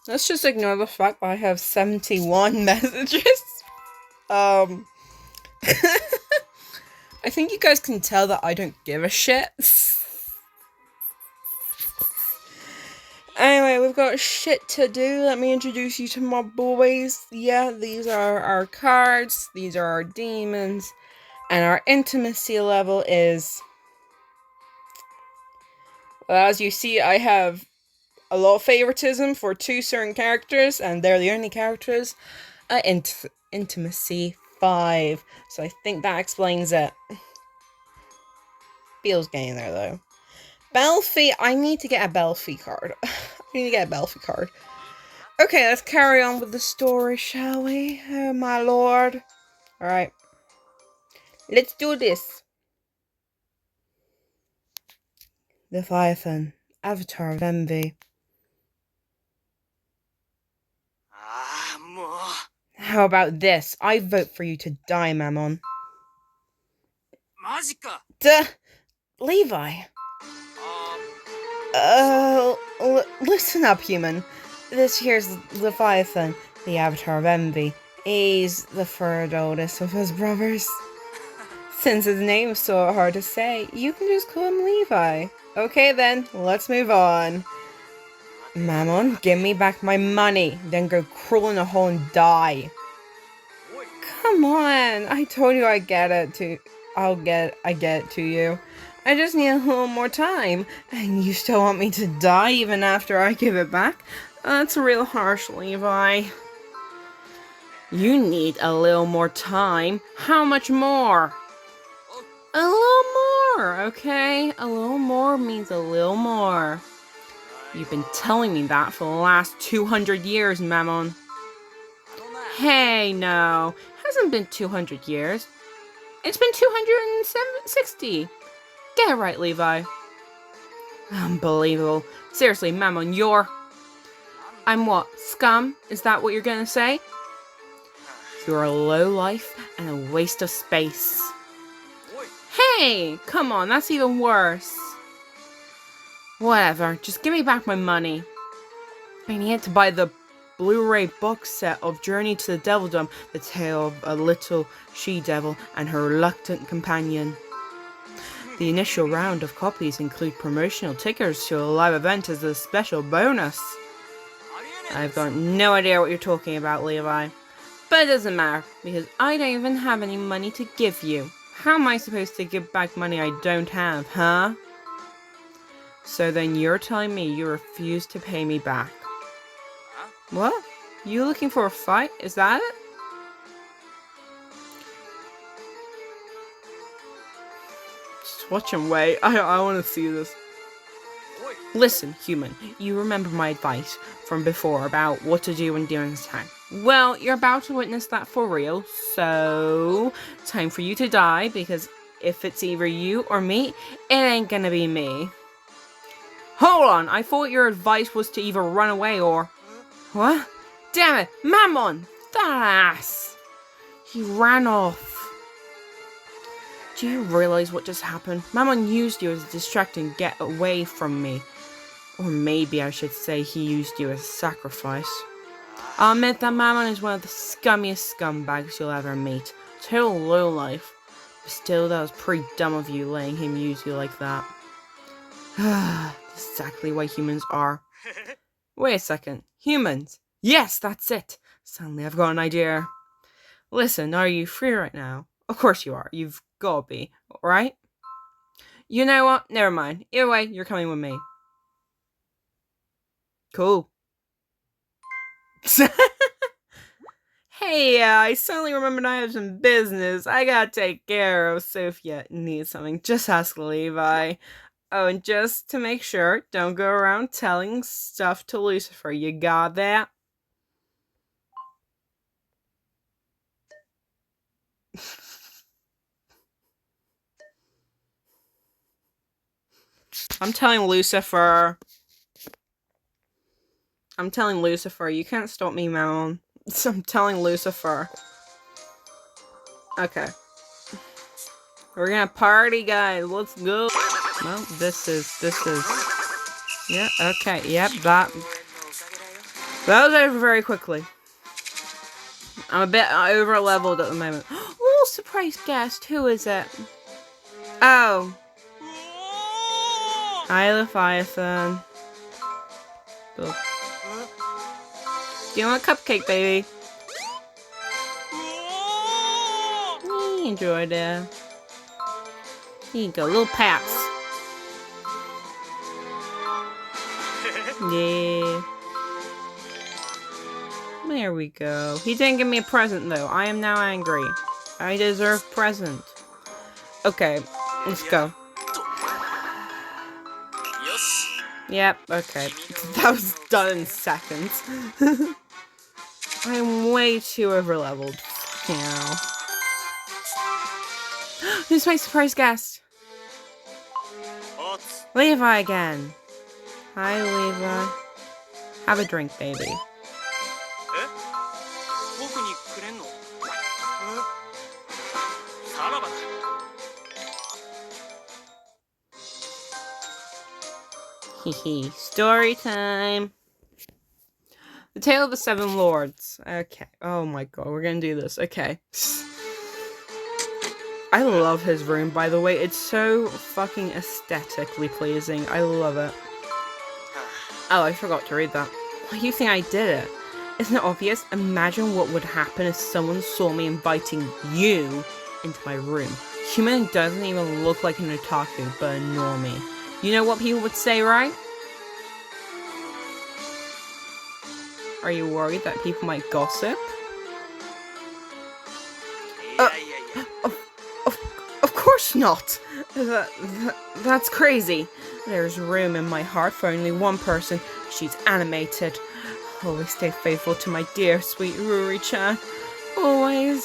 Let's just ignore the fact that I have 71 messages. I think you guys can tell that I don't give a shit. Anyway, we've got shit to do. Let me introduce you to my boys. Yeah, these are our cards. These are our demons. And our intimacy level is... Well, as you see, I have a lot of favoritism for 2 certain characters, and they're the only characters. Intimacy 5. So I think that explains it. Feels getting there, though. Belfie, I need to get a Belfie card. I need to get a Belfie card. Okay, let's carry on with the story, shall we? Oh, my lord. Alright. Let's do this. Leviathan, Avatar of Envy. How about this? I vote for you to die, Mammon. Duh! Levi. Listen up, human. This here's Leviathan, the Avatar of Envy. He's the third oldest of his brothers. Since his name's so hard to say, you can just call him Levi. Okay then, let's move on. Mammon, give me back my money, then go crawl in a hole and die. Come on, I told you I get it to you. I just need a little more time, and you still want me to die even after I give it back? That's real harsh, Levi. You need a little more time. How much more? A little more, okay? A little more means a little more. You've been telling me that for the last 200 years, Mammon. Hey, no. It hasn't been 200 years. It's been 260. Get it right, Levi. Unbelievable. Seriously, Mammon, I'm what? Scum? Is that what you're gonna say? You're a lowlife and a waste of space. Hey! Come on, that's even worse. Whatever, just give me back my money. I need to buy the Blu-ray box set of Journey to the Devildom, the tale of a little she-devil and her reluctant companion. The initial round of copies include promotional tickets to a live event as a special bonus. I've got no idea what you're talking about, Levi. But it doesn't matter, because I don't even have any money to give you. How am I supposed to give back money I don't have, huh? So then you're telling me you refuse to pay me back. What? You looking for a fight? Is that it? Just watch him wait. I want to see this. Listen, human, you remember my advice from before about what to do when dealing this attack. Well, you're about to witness that for real, so time for you to die, because if it's either you or me, it ain't gonna be me. Hold on, I thought your advice was to either run away or... What? Damn it, Mammon! That ass! He ran off. Do you realize what just happened? Mammon used you as a distraction to get away from me. Or maybe I should say he used you as a sacrifice. I'll admit that Mammon is one of the scummiest scumbags you'll ever meet. Total lowlife. But still, that was pretty dumb of you letting him use you like that. That's exactly what humans are. Wait a second. Humans? Yes, that's it. Suddenly I've got an idea. Listen, are you free right now? Of course you are. You've gotta be, right? You know what? Never mind. Either way, you're coming with me. Cool. Hey, I suddenly remembered I have some business I gotta take care of, so if you need something, just ask Levi. Oh, and just to make sure, don't go around telling stuff to Lucifer, you got that? I'm telling Lucifer. You can't stop me, Mammon. I'm telling Lucifer. Okay. We're gonna party, guys. Let's go. Well, this is. Yeah, okay. Yep, that. That was over very quickly. I'm a bit over leveled at the moment. Little surprise guest. Who is it? Oh. Hi, Leviathan. Do you want a cupcake, baby? Enjoy that. Here you go, little pats. Yeah. There we go. He didn't give me a present though. I am now angry. I deserve a present. Okay, let's go. Yep, okay. That was done in seconds. I'm way too overleveled. Yeah. Who's my surprise guest? Levi again. Hi, Levi. Have a drink, baby. Hehe. Story time. The Tale of the Seven Lords. Okay. Oh my god, we're gonna do this. Okay. I love his room, by the way. It's so fucking aesthetically pleasing. I love it. Oh, I forgot to read that. Why do you think I did it? Isn't it obvious? Imagine what would happen if someone saw me inviting you into my room. Human doesn't even look like an otaku, but a normie. You know what people would say, right? Are you worried that people might gossip? Of course not! That's crazy. There's room in my heart for only one person. She's animated. Always stay faithful to my dear, sweet Ruri-chan. Always.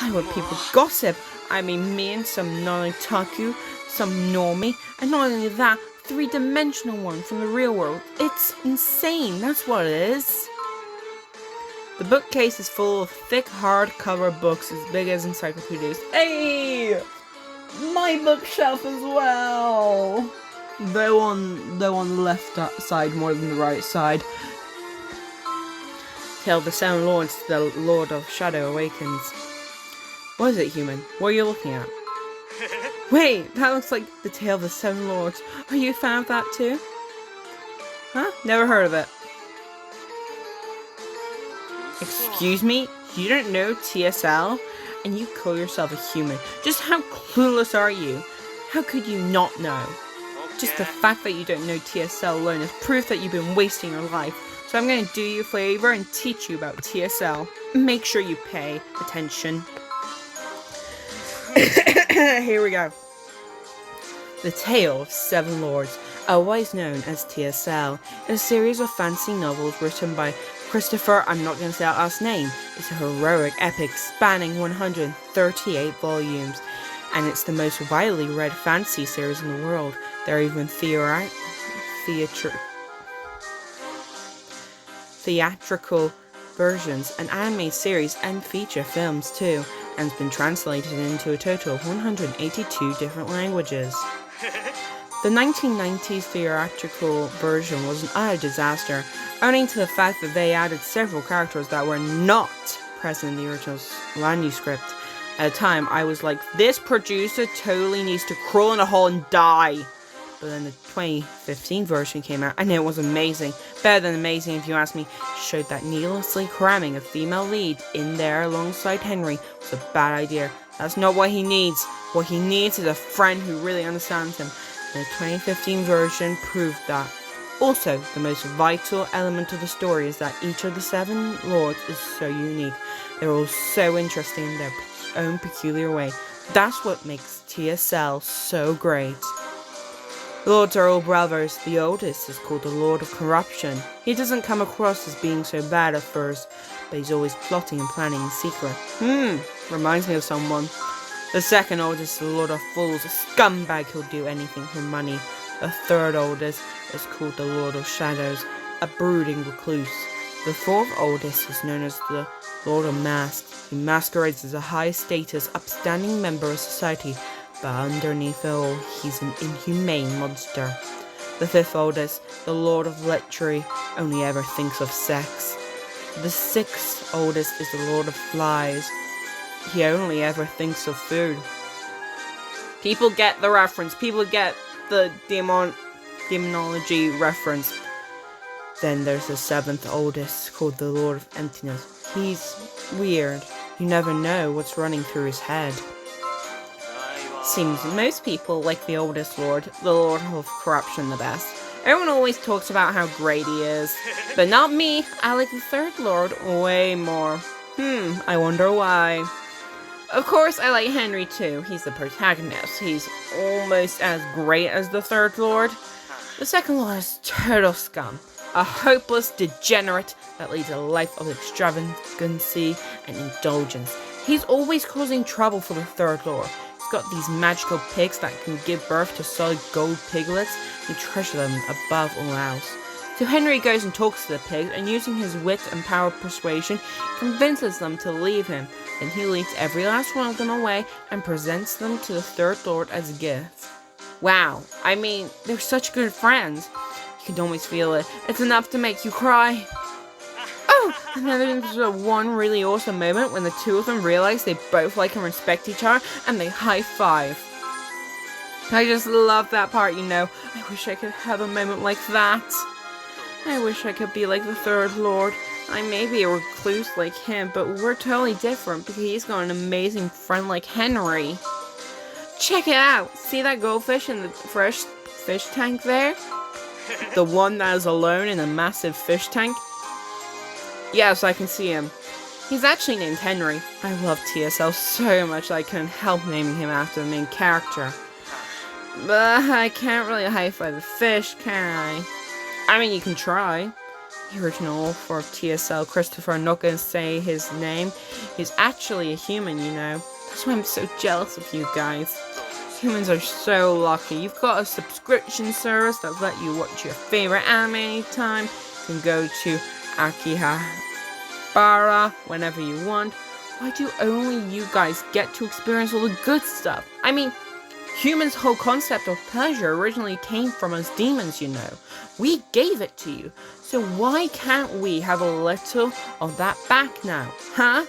I want people to gossip. I mean, me and some non-otaku, some normie, and not only that, three-dimensional one from the real world. It's insane, that's what it is. The bookcase is full of thick hardcover books as big as encyclopedias. Hey! My bookshelf as well! Though on the left side more than the right side. Tale of the Seven Lords, the Lord of Shadow awakens. What is it, human? What are you looking at? Wait, that looks like the Tale of the Seven Lords. Are you a fan of that too? Huh? Never heard of it. Excuse me? You don't know TSL? And you call yourself a human. Just how clueless are you? How could you not know? Just the fact that you don't know TSL alone is proof that you've been wasting your life. So I'm going to do you a favor and teach you about TSL. Make sure you pay attention. Here we go. The Tale of Seven Lords, otherwise known as TSL, is a series of fantasy novels written by Christopher, I'm not going to say that last name. It's a heroic epic spanning 138 volumes, and it's the most widely read fantasy series in the world. There are even theatrical versions, an anime series, and feature films too, and it's been translated into a total of 182 different languages. The 1990s theatrical version was an utter disaster, owing to the fact that they added several characters that were not present in the original manuscript. At the time, I was like, this producer totally needs to crawl in a hole and die. But then the 2015 version came out, and it was amazing. Better than amazing, if you ask me. It showed that needlessly cramming a female lead in there alongside Henry was a bad idea. That's not what he needs. What he needs is a friend who really understands him. And the 2015 version proved that. Also, the most vital element of the story is that each of the seven lords is so unique. They're all so interesting in their own peculiar way. That's what makes TSL so great. The lords are all brothers. The oldest is called the Lord of Corruption. He doesn't come across as being so bad at first, but he's always plotting and planning in secret. Reminds me of someone. The second oldest is the Lord of Fools, a scumbag who'll do anything for money. The third oldest is called the Lord of Shadows, a brooding recluse. The fourth oldest is known as the Lord of Masks. He masquerades as a high-status, upstanding member of society, but underneath it all, he's an inhumane monster. The fifth oldest, the Lord of Lechery, only ever thinks of sex. The sixth oldest is the Lord of Flies. He only ever thinks of food. People get the reference. People get the demonology reference. Then there's the seventh oldest, called the Lord of Emptiness. He's weird. You never know what's running through his head. Seems most people like the oldest lord, the Lord of Corruption, the best. Everyone always talks about how great he is. But not me. I like the third lord way more. I wonder why. Of course, I like Henry too. He's the protagonist. He's almost as great as the third lord. The second lord is total scum. A hopeless degenerate that leads a life of extravagancy and indulgence. He's always causing trouble for the third lord. He's got these magical pigs that can give birth to solid gold piglets. He treasures them above all else. So Henry goes and talks to the pigs, and using his wit and power of persuasion, convinces them to leave him. Then he leads every last one of them away and presents them to the third lord as a gift. Wow, I mean, they're such good friends. You can always feel it. It's enough to make you cry. Oh, and then there's one really awesome moment when the two of them realize they both like and respect each other, and they high five. I just love that part, you know. I wish I could have a moment like that. I wish I could be like the third lord. I may be a recluse like him, but we're totally different because he's got an amazing friend like Henry. Check it out! See that goldfish in the fresh fish tank there? The one that is alone in a massive fish tank? Yes, I can see him. He's actually named Henry. I love TSL so much that I couldn't help naming him after the main character. But I can't really high-five the fish, can I? I mean, you can try. The original for TSL, Christopher, I'm not gonna say his name. He's actually a human, you know. That's why I'm so jealous of you guys. Humans are so lucky. You've got a subscription service that lets you watch your favorite anime anytime. You can go to Akihabara whenever you want. Why do only you guys get to experience all the good stuff? I mean, humans' whole concept of pleasure originally came from us demons, you know. We gave it to you. So why can't we have a little of that back now, huh?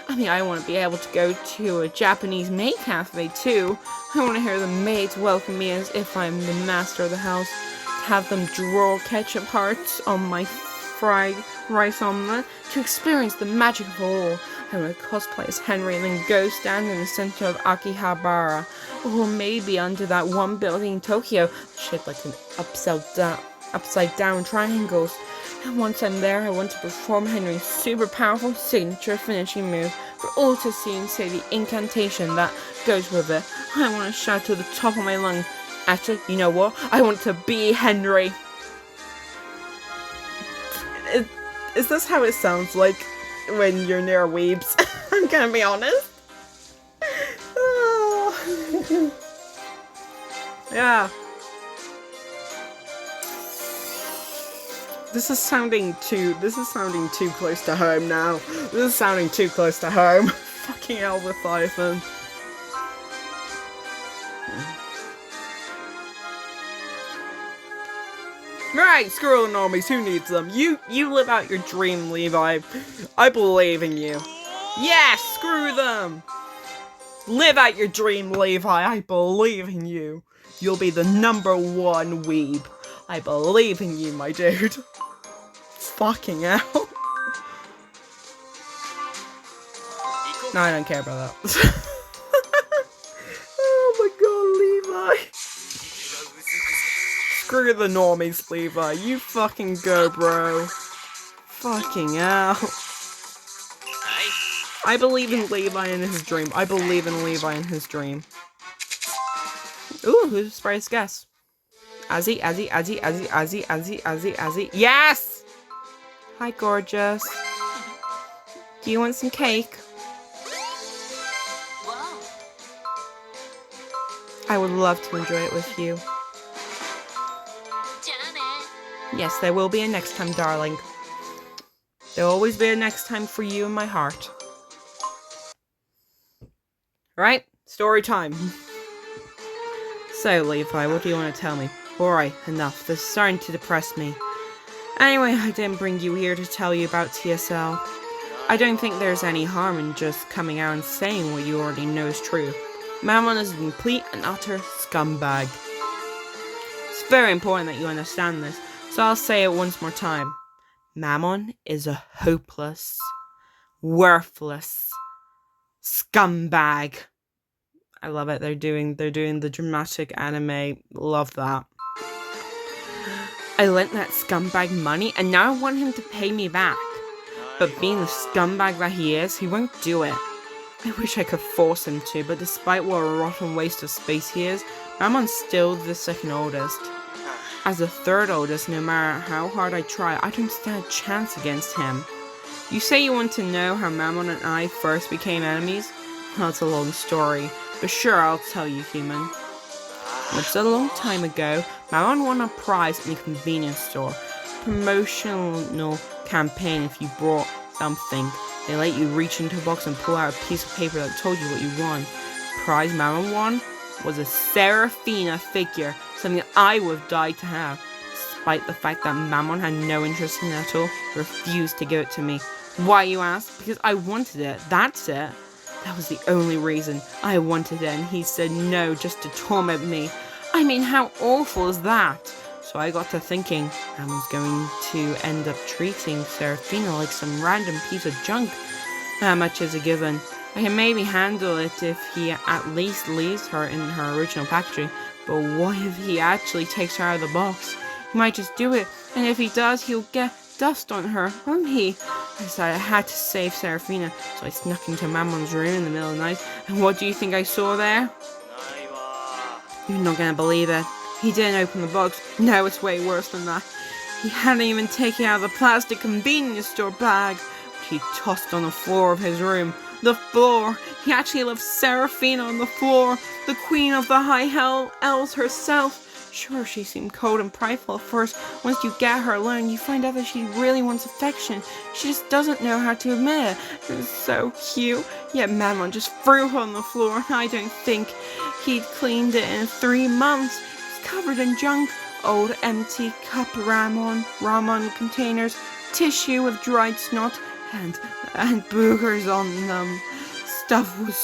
I mean, I want to be able to go to a Japanese maid cafe too. I want to hear the maids welcome me as if I'm the master of the house. To have them draw ketchup hearts on my fried rice omelette. To experience the magic of all. I want to cosplay as Henry and then go stand in the center of Akihabara. Or maybe under that one building in Tokyo, shaped like an upside down triangles. And once I'm there, I want to perform Henry's super powerful signature finishing move for all to see and say the incantation that goes with it. I want to shout to the top of my lungs. Actually, you know what? I want to be Henry. Is this how it sounds like when you're near weebs? I'm gonna be honest. Oh. Yeah. This is sounding too close to home now. This is sounding too close to home. Fucking hell, Leviathan. Right, screw the normies, who needs them? You live out your dream, Levi. I believe in you. Yes, screw them! Live out your dream, Levi. I believe in you. You'll be the #1 weeb. I believe in you, my dude. Fucking hell. No, I don't care about that. Oh my god, Levi. Screw the normies, Levi. You fucking go, bro. Fucking hell. I believe in Levi and his dream. I believe in Levi and his dream. Ooh, who's the surprise guess? Azzy. Yes! Hi, gorgeous. Do you want some cake? I would love to enjoy it with you. Yes, there will be a next time, darling. There'll always be a next time for you in my heart. Right? Story time. So, Levi, what do you want to tell me? Alright, enough. This is starting to depress me. Anyway, I didn't bring you here to tell you about TSL. I don't think there's any harm in just coming out and saying what you already know is true. Mammon is a complete and utter scumbag. It's very important that you understand this, so I'll say it once more time. Mammon is a hopeless, worthless scumbag. I love it. They're doing the dramatic anime. Love that. I lent that scumbag money and now I want him to pay me back. But being the scumbag that he is, he won't do it. I wish I could force him to, but despite what a rotten waste of space he is, Mammon's still the second oldest. As the third oldest, no matter how hard I try, I don't stand a chance against him. You say you want to know how Mammon and I first became enemies? Well, it's a long story, but sure, I'll tell you, human. It's a long time ago, Mammon won a prize in a convenience store. Promotional campaign if you brought something. They let you reach into a box and pull out a piece of paper that told you what you won. The prize Mammon won was a Seraphina figure, something I would have died to have. Despite the fact that Mammon had no interest in it at all, he refused to give it to me. Why, you ask? Because I wanted it, that's it. That was the only reason. I wanted it and he said no just to torment me. I mean, how awful is that? So I got to thinking, Mammon's going to end up treating Seraphina like some random piece of junk. How much is a given? I can maybe handle it if he at least leaves her in her original packaging, but what if he actually takes her out of the box? He might just do it, and if he does, he'll get dust on her, won't he? I decided I had to save Seraphina, so I snuck into Mammon's room in the middle of the night, and what do you think I saw there? You're not gonna believe it. He didn't open the box. No, it's way worse than that. He hadn't even taken out the plastic convenience store bag, which he tossed on the floor of his room. The floor! He actually left Seraphina on the floor, the queen of the high hell elves herself. Sure, she seemed cold and prideful at first. Once you get her alone, you find out that she really wants affection. She just doesn't know how to admit it. It's so cute. Yet Mammon just threw her on the floor, and I don't think he'd cleaned it in 3 months. It's covered in junk. Old empty cup ramen containers, tissue with dried snot, and boogers on them. Stuff was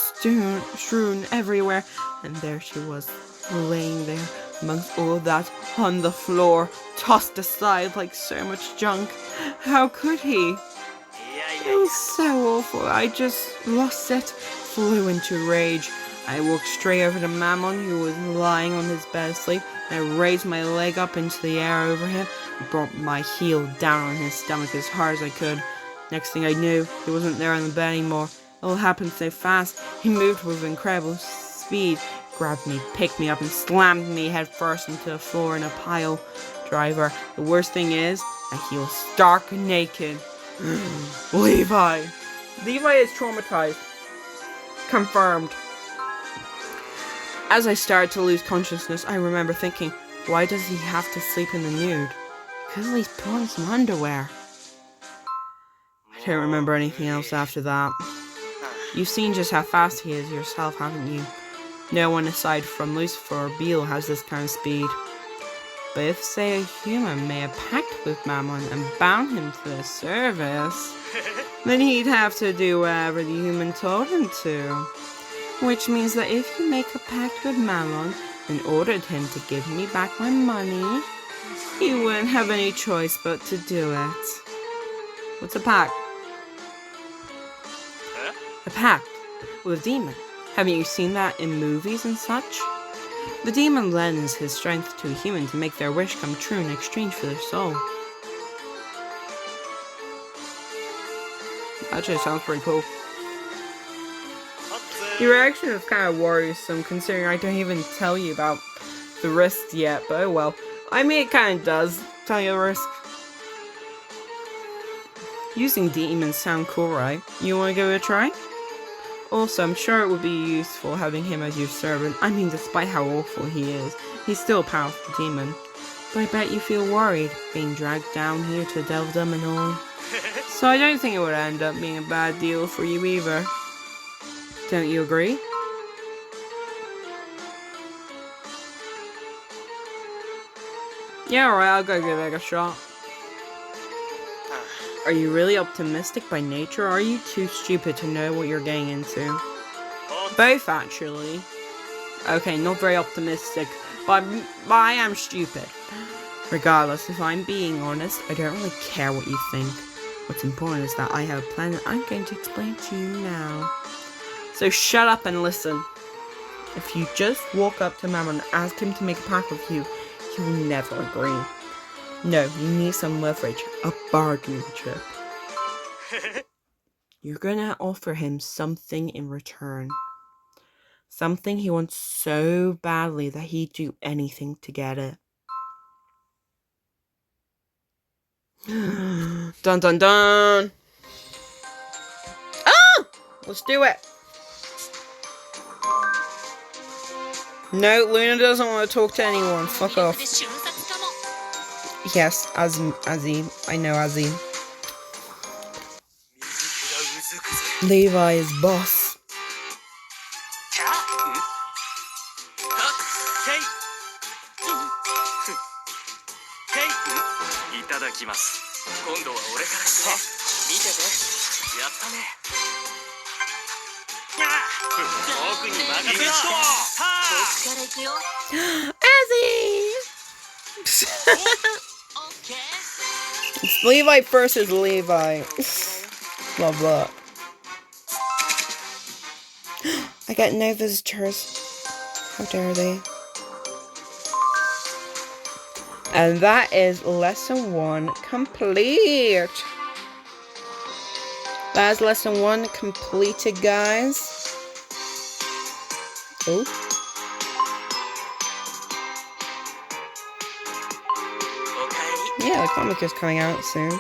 strewn everywhere, and there she was, laying there amongst all that on the floor, tossed aside like so much junk. How could he? It was so awful. I just lost it, flew into rage. I walked straight over to Mammon, who was lying on his bed asleep, and I raised my leg up into the air over him and brought my heel down on his stomach as hard as I could. Next thing I knew, he wasn't there on the bed anymore. It all happened so fast. He moved with incredible speed, grabbed me, picked me up, and slammed me headfirst into the floor in a pile driver. The worst thing is that he was stark naked. Levi! Levi is traumatized. Confirmed. As I started to lose consciousness, I remember thinking, why does he have to sleep in the nude? Could at least put on some underwear. I don't remember anything else after that. You've seen just how fast he is yourself, haven't you? No one aside from Lucifer or Beale has this kind of speed. But if, say, a human made a pact with Mammon and bound him to the service, then he'd have to do whatever the human told him to. Which means that if you make a pact with Mammon and ordered him to give me back my money, he wouldn't have any choice but to do it. What's a pact? A pact with a demon. Haven't you seen that in movies and such? The demon lends his strength to a human to make their wish come true in exchange for their soul. Actually, sounds pretty cool. Your reaction is kind of worrisome considering I don't even tell you about the risks yet, but oh well. I mean, it kind of does tell you the risk. Using demons sound cool, right? You want to give it a try? Also, I'm sure it would be useful having him as your servant. I mean, despite how awful he is, he's still a powerful demon. But I bet you feel worried, being dragged down here to Delvedom and all. So I don't think it would end up being a bad deal for you either. Don't you agree? Yeah, alright, I'll go give it a shot. Are you really optimistic by nature, or are you too stupid to know what you're getting into? Both, actually. Okay, not very optimistic, but I am stupid. Regardless, if I'm being honest, I don't really care what you think. What's important is that I have a plan that I'm going to explain to you now. So shut up and listen. If you just walk up to Mammon and ask him to make a pact with you, he will never agree. No, you need some leverage, a bargaining chip. You're gonna offer him something in return. Something he wants so badly that he'd do anything to get it. Dun dun dun! Ah! Let's do it! No, Luna doesn't want to talk to anyone. Fuck off. Yes, Azzy. I know Azzy. Levi is boss. Azzy! It's Levi versus Levi. Love that. I got no visitors. How dare they? And that is lesson 1 complete. That's lesson 1 completed, guys. Oh. Yeah, the comic is coming out soon.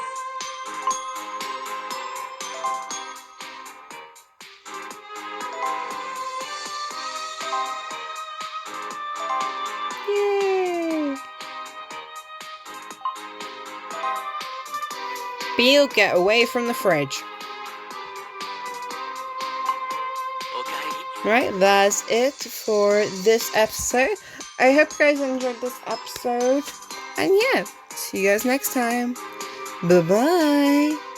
Yay! Beale, get away from the fridge. Right, that's it for this episode. I hope you guys enjoyed this episode. And yeah, see you guys next time. Bye-bye.